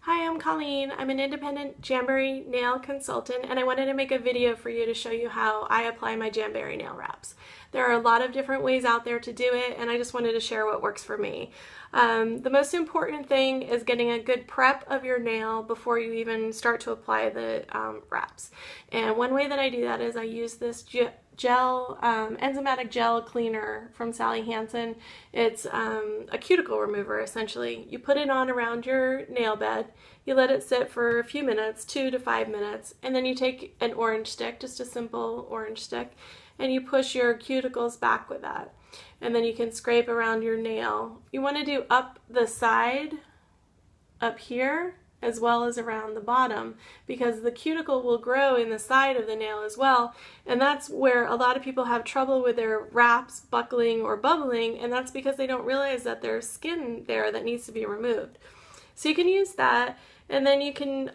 Hi, I'm Colleen. I'm an independent Jamberry nail consultant, and I wanted to make a video for you to show you how I apply my Jamberry nail wraps. There are a lot of different ways out there to do it, and I just wanted to share what works for me. The most important thing is getting a good prep of your nail before you even start to apply the wraps. And one way that I do that is I use this enzymatic gel cleaner from Sally Hansen. It's a cuticle remover essentially. You put it on around your nail bed, you let it sit for a few minutes, 2 to 5 minutes, and then you take an orange stick, just a simple orange stick, and you push your cuticles back with that. And then you can scrape around your nail. You want to do up the side, up here, as well as around the bottom, because the cuticle will grow in the side of the nail as well, and that's where a lot of people have trouble with their wraps buckling or bubbling, and that's because they don't realize that there's skin there that needs to be removed. So you can use that, and then you can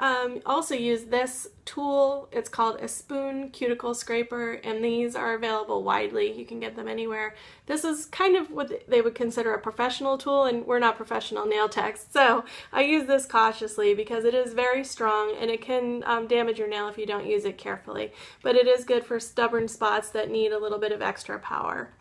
also use this tool. It's called a spoon cuticle scraper, and these are available widely. You can get them anywhere. This is kind of what they would consider a professional tool, and we're not professional nail techs, so I use this cautiously because it is very strong and it can damage your nail if you don't use it carefully. But it is good for stubborn spots that need a little bit of extra power.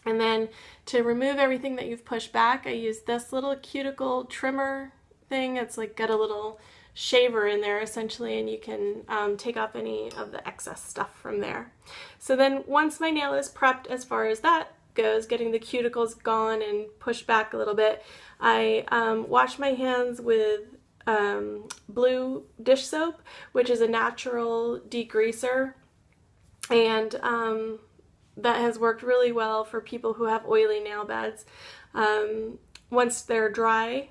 And then to remove everything that you've pushed back, I use this little cuticle trimmer thing. It's like got a little shaver in there essentially, and you can take off any of the excess stuff from there. So then once my nail is prepped as far as that goes, getting the cuticles gone and pushed back a little bit, I wash my hands with blue dish soap, which is a natural degreaser, and that has worked really well for people who have oily nail beds. Once they're dry,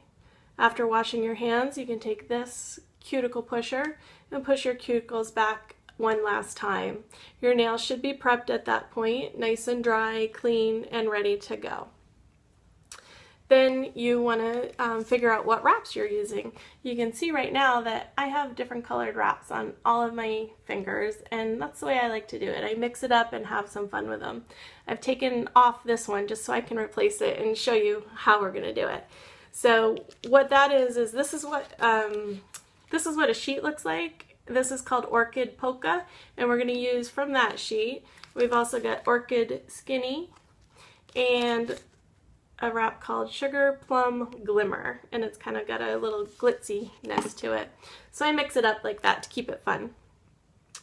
after washing your hands, you can take this cuticle pusher and push your cuticles back one last time. Your nails should be prepped at that point, nice and dry, clean, and ready to go. Then you want to figure out what wraps you're using. You can see right now that I have different colored wraps on all of my fingers, and that's the way I like to do it. I mix it up and have some fun with them. I've taken off this one just so I can replace it and show you how we're going to do it. So what that is this is what a sheet looks like. This is called Orchid Polka, and we're going to use from that sheet. We've also got Orchid Skinny and a wrap called Sugar Plum Glimmer, and it's kind of got a little glitziness to it. So I mix it up like that to keep it fun.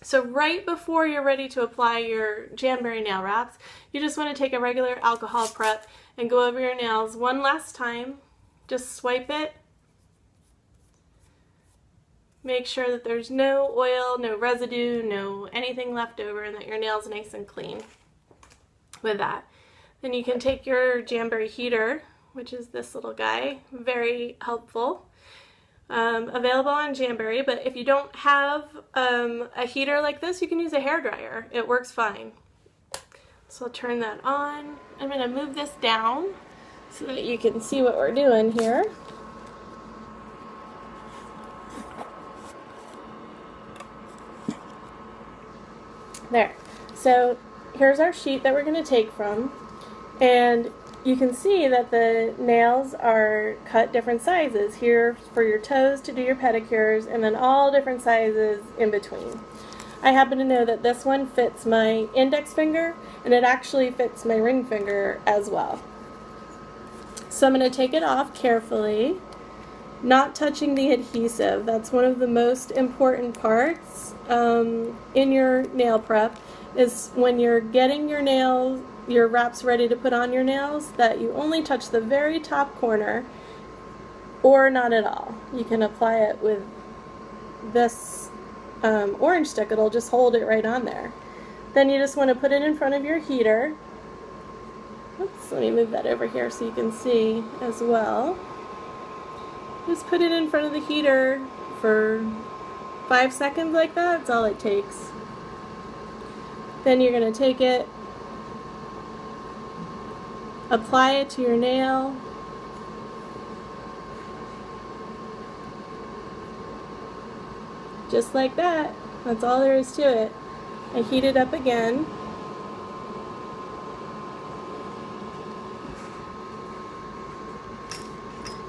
So right before you're ready to apply your Jamberry nail wraps, you just want to take a regular alcohol prep and go over your nails one last time. Just swipe it. Make sure that there's no oil, no residue, no anything left over, and that your nail's nice and clean with that. Then you can take your Jamberry heater, which is this little guy, very helpful. Available on Jamberry, but if you don't have a heater like this, you can use a hairdryer. It works fine. So I'll turn that on. I'm going to move this down so that you can see what we're doing here. There. So here's our sheet that we're going to take from, and you can see that the nails are cut different sizes here for your toes to do your pedicures, and then all different sizes in between. I happen to know that this one fits my index finger, and it actually fits my ring finger as well. So I'm going to take it off carefully, not touching the adhesive. That's one of the most important parts in your nail prep, is when you're getting your wraps ready to put on your nails, that you only touch the very top corner or not at all. You can apply it with this orange stick. It'll just hold it right on there. Then you just want to put it in front of your heater. Oops, let me move that over here so you can see as well. Just put it in front of the heater for 5 seconds like that. That's all it takes. Then you're going to take it, apply it to your nail, just like that. That's all there is to it. I heat it up again.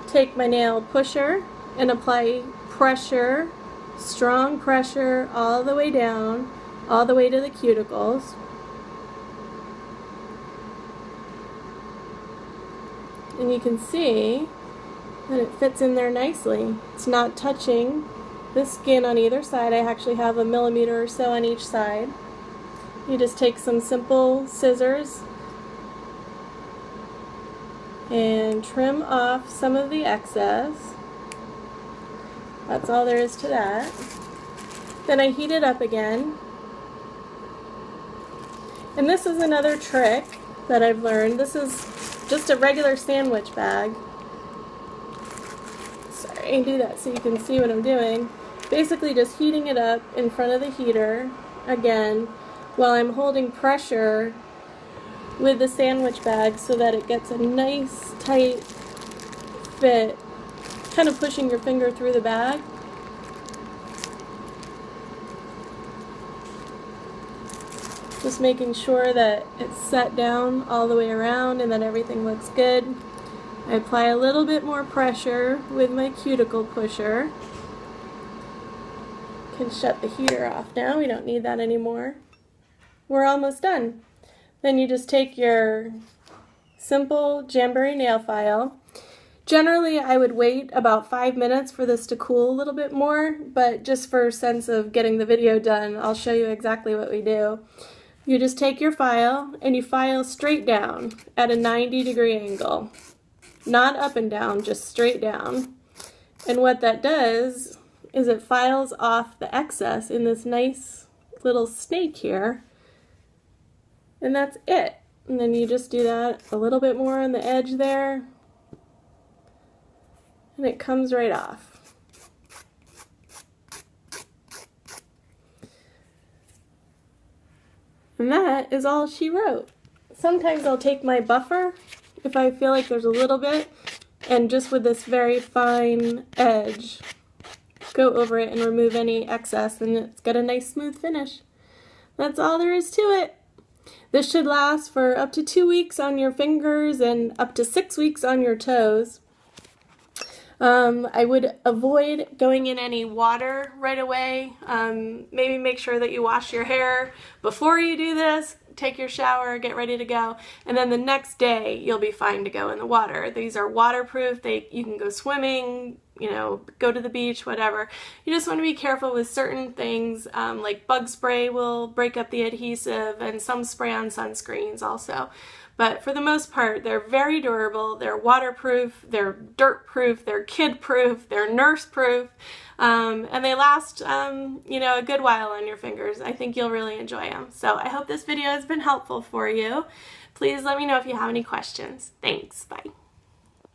Take my nail pusher and apply pressure, strong pressure all the way down, all the way to the cuticles. And you can see that it fits in there nicely. It's not touching the skin on either side. I actually have a millimeter or so on each side. You just take some simple scissors and trim off some of the excess. That's all there is to that. Then I heat it up again. And this is another trick that I've learned. This is just a regular sandwich bag. Sorry, I do that so you can see what I'm doing. Basically just heating it up in front of the heater again while I'm holding pressure with the sandwich bag so that it gets a nice tight fit, kind of pushing your finger through the bag. Just making sure that it's set down all the way around and that everything looks good. I apply a little bit more pressure with my cuticle pusher. Can shut the heater off now, we don't need that anymore. We're almost done. Then you just take your simple Jamberry nail file. Generally I would wait about 5 minutes for this to cool a little bit more, but just for a sense of getting the video done, I'll show you exactly what we do. You just take your file and you file straight down at a 90-degree angle. Not up and down, just straight down. And what that does is it files off the excess in this nice little snake here. And that's it. And then you just do that a little bit more on the edge there. And it comes right off. And that is all she wrote. Sometimes I'll take my buffer, if I feel like there's a little bit, and just with this very fine edge, go over it and remove any excess, and it's got a nice smooth finish. That's all there is to it. This should last for up to 2 weeks on your fingers and up to 6 weeks on your toes. I would avoid going in any water right away. Maybe make sure that you wash your hair before you do this, take your shower, get ready to go, and then the next day you'll be fine to go in the water. These are waterproof. You can go swimming, you know, go to the beach, whatever. You just want to be careful with certain things, like bug spray will break up the adhesive, and some spray on sunscreens also. But for the most part, they're very durable, they're waterproof, they're dirt-proof, they're kid-proof, they're nurse-proof, and they last, you know, a good while on your fingers. I think you'll really enjoy them. So I hope this video has been helpful for you. Please let me know if you have any questions. Thanks. Bye.